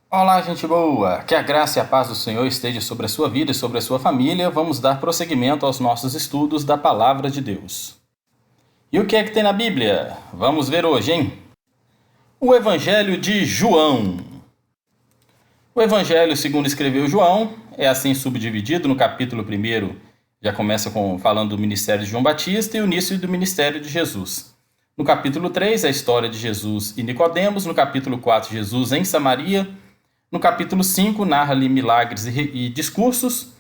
Olá, gente boa! Que a graça e a paz do Senhor esteja sobre a sua vida e sobre a sua família. Vamos dar prosseguimento aos nossos estudos da Palavra de Deus. E o que é que tem na Bíblia? Vamos ver hoje, hein? O Evangelho de João. O Evangelho, segundo escreveu João, é assim subdividido. No capítulo 1, já começa falando do ministério de João Batista e o início do ministério de Jesus. No capítulo 3, a história de Jesus e Nicodemos. No capítulo 4, Jesus em Samaria. No capítulo 5, narra-lhe milagres e discursos,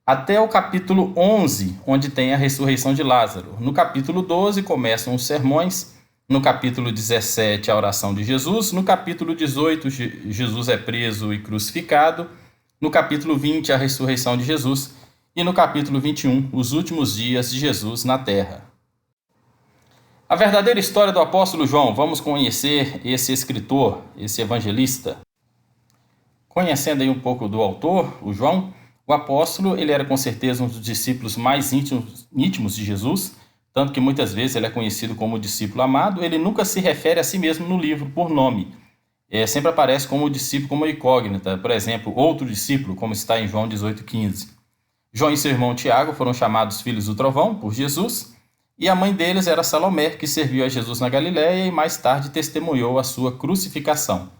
até o capítulo 11, onde tem a ressurreição de Lázaro. No capítulo 12, começam os sermões. No capítulo 17, a oração de Jesus. No capítulo 18, Jesus é preso e crucificado. No capítulo 20, a ressurreição de Jesus. E no capítulo 21, os últimos dias de Jesus na terra. A verdadeira história do apóstolo João. Vamos conhecer esse escritor, esse evangelista. Conhecendo aí um pouco do autor, o João, o apóstolo, ele era com certeza um dos discípulos mais íntimos de Jesus, tanto que muitas vezes ele é conhecido como o discípulo amado. Ele nunca se refere a si mesmo no livro por nome. Sempre aparece como discípulo, como incógnita. Por exemplo, outro discípulo, como está em João 18,15. João e seu irmão Tiago foram chamados filhos do trovão por Jesus, e a mãe deles era Salomé, que serviu a Jesus na Galiléia e mais tarde testemunhou a sua crucificação.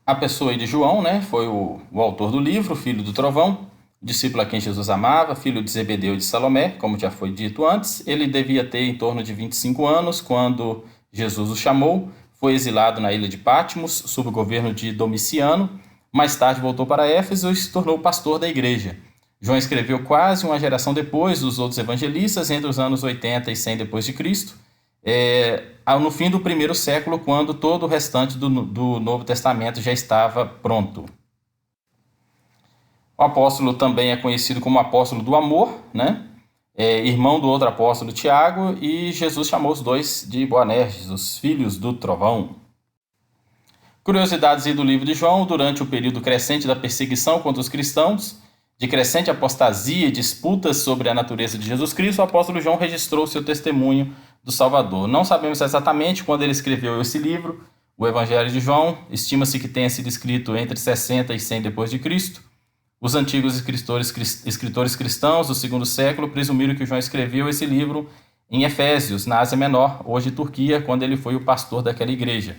A pessoa aí de João, né, foi o autor do livro, filho do trovão, discípulo a quem Jesus amava, filho de Zebedeu e de Salomé, como já foi dito antes. Ele devia ter em torno de 25 anos quando Jesus o chamou. Foi exilado na ilha de Patmos, sob o governo de Domiciano. Mais tarde voltou para Éfeso e se tornou pastor da igreja. João escreveu quase uma geração depois dos outros evangelistas, entre os anos 80 e 100 depois de Cristo. No fim do primeiro século, quando todo o restante do Novo Testamento já estava pronto. O apóstolo também é conhecido como apóstolo do amor, né? Irmão do outro apóstolo Tiago, e Jesus chamou os dois de Boanerges, os filhos do trovão. Curiosidades aí do livro de João. Durante o período crescente da perseguição contra os cristãos, de crescente apostasia e disputas sobre a natureza de Jesus Cristo, o apóstolo João registrou seu testemunho do Salvador. Não sabemos exatamente quando ele escreveu esse livro, o Evangelho de João. Estima-se que tenha sido escrito entre 60 e 100 depois de Cristo. Os antigos escritores cristãos do segundo século presumiram que João escreveu esse livro em Efésios, na Ásia Menor, hoje Turquia, quando ele foi o pastor daquela igreja.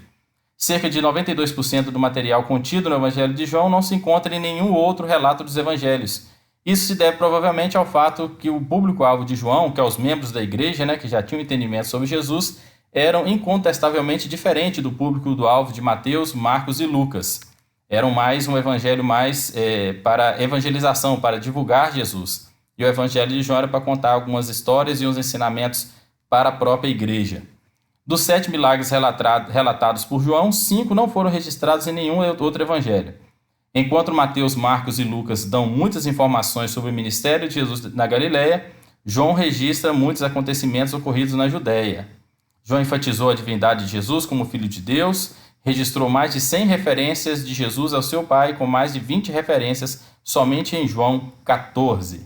Cerca de 92% do material contido no Evangelho de João não se encontra em nenhum outro relato dos evangelhos. Isso se deve provavelmente ao fato que o público-alvo de João, que é os membros da igreja, né, que já tinham entendimento sobre Jesus, eram incontestavelmente diferente do público-alvo de Mateus, Marcos e Lucas. Eram mais um evangelho para evangelização, para divulgar Jesus. E o Evangelho de João era para contar algumas histórias e uns ensinamentos para a própria igreja. Dos 7 milagres relatados por João, 5 não foram registrados em nenhum outro evangelho. Enquanto Mateus, Marcos e Lucas dão muitas informações sobre o ministério de Jesus na Galiléia, João registra muitos acontecimentos ocorridos na Judéia. João enfatizou a divindade de Jesus como Filho de Deus, registrou mais de 100 referências de Jesus ao seu Pai, com mais de 20 referências somente em João 14.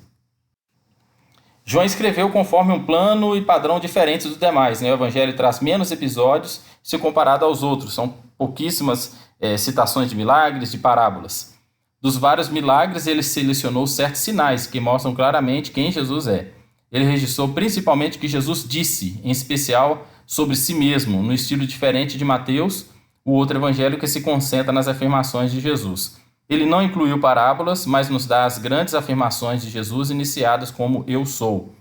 João escreveu conforme um plano e padrão diferentes dos demais, né? O Evangelho traz menos episódios se comparado aos outros. São pouquíssimas citações de milagres, de parábolas. Dos vários milagres, ele selecionou certos sinais que mostram claramente quem Jesus é. Ele registrou principalmente o que Jesus disse, em especial sobre si mesmo, no estilo diferente de Mateus, o outro evangelho que se concentra nas afirmações de Jesus. Ele não incluiu parábolas, mas nos dá as grandes afirmações de Jesus iniciadas como eu sou.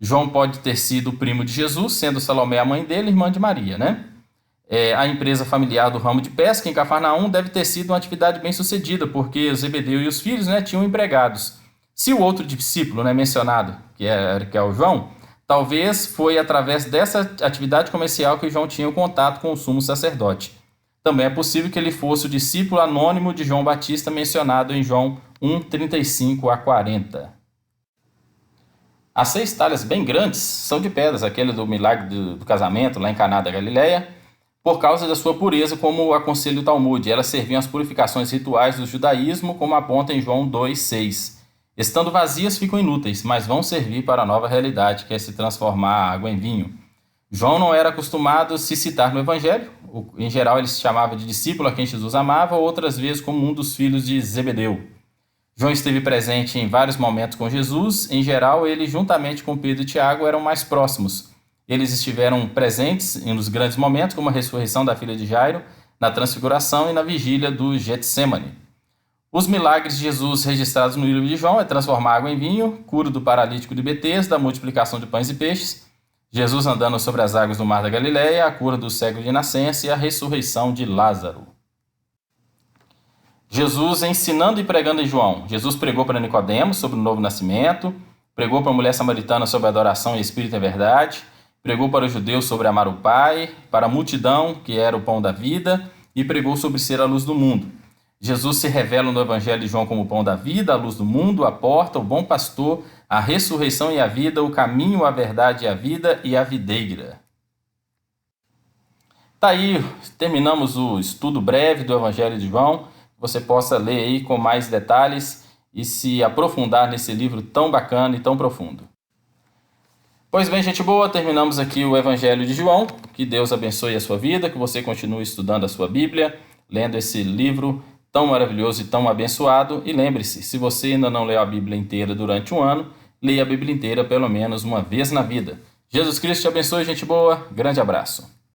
João pode ter sido o primo de Jesus, sendo Salomé a mãe dele, irmã de Maria, né? A empresa familiar do ramo de pesca em Cafarnaum deve ter sido uma atividade bem sucedida, porque Zebedeu e os filhos, né, tinham empregados. Se o outro discípulo, né, mencionado, que é o João, talvez foi através dessa atividade comercial que João tinha o contato com o sumo sacerdote. Também é possível que ele fosse o discípulo anônimo de João Batista mencionado em João 1, 35 a 40. As 6 talhas bem grandes são de pedras, aquele do milagre do casamento lá em Caná da Galileia, por causa da sua pureza, como aconselha o Talmud. Elas serviam às purificações rituais do judaísmo, como aponta em João 2, 6. Estando vazias, ficam inúteis, mas vão servir para a nova realidade, que é se transformar a água em vinho. João não era acostumado a se citar no Evangelho. Em geral, ele se chamava de discípulo a quem Jesus amava, outras vezes como um dos filhos de Zebedeu. João esteve presente em vários momentos com Jesus. Em geral, ele, juntamente com Pedro e Tiago, eram mais próximos. Eles estiveram presentes nos grandes momentos, como a ressurreição da filha de Jairo, na transfiguração e na vigília do Getsêmani. Os milagres de Jesus registrados no livro de João é transformar água em vinho, cura do paralítico de Betesda, multiplicação de pães e peixes, Jesus andando sobre as águas do mar da Galileia, a cura do cego de nascença e a ressurreição de Lázaro. Jesus ensinando e pregando em João. Jesus pregou para Nicodemos sobre o novo nascimento, pregou para a mulher samaritana sobre a adoração em espírito e verdade, pregou para os judeus sobre amar o Pai, para a multidão, que era o pão da vida, e pregou sobre ser a luz do mundo. Jesus se revela no Evangelho de João como o pão da vida, a luz do mundo, a porta, o bom pastor, a ressurreição e a vida, o caminho, a verdade e a vida e a videira. Tá aí, terminamos o estudo breve do Evangelho de João. Você possa ler aí com mais detalhes e se aprofundar nesse livro tão bacana e tão profundo. Pois bem, gente boa, terminamos aqui o Evangelho de João. Que Deus abençoe a sua vida, que você continue estudando a sua Bíblia, lendo esse livro tão maravilhoso e tão abençoado. E lembre-se, se você ainda não leu a Bíblia inteira durante um ano, leia a Bíblia inteira pelo menos uma vez na vida. Jesus Cristo te abençoe, gente boa. Grande abraço.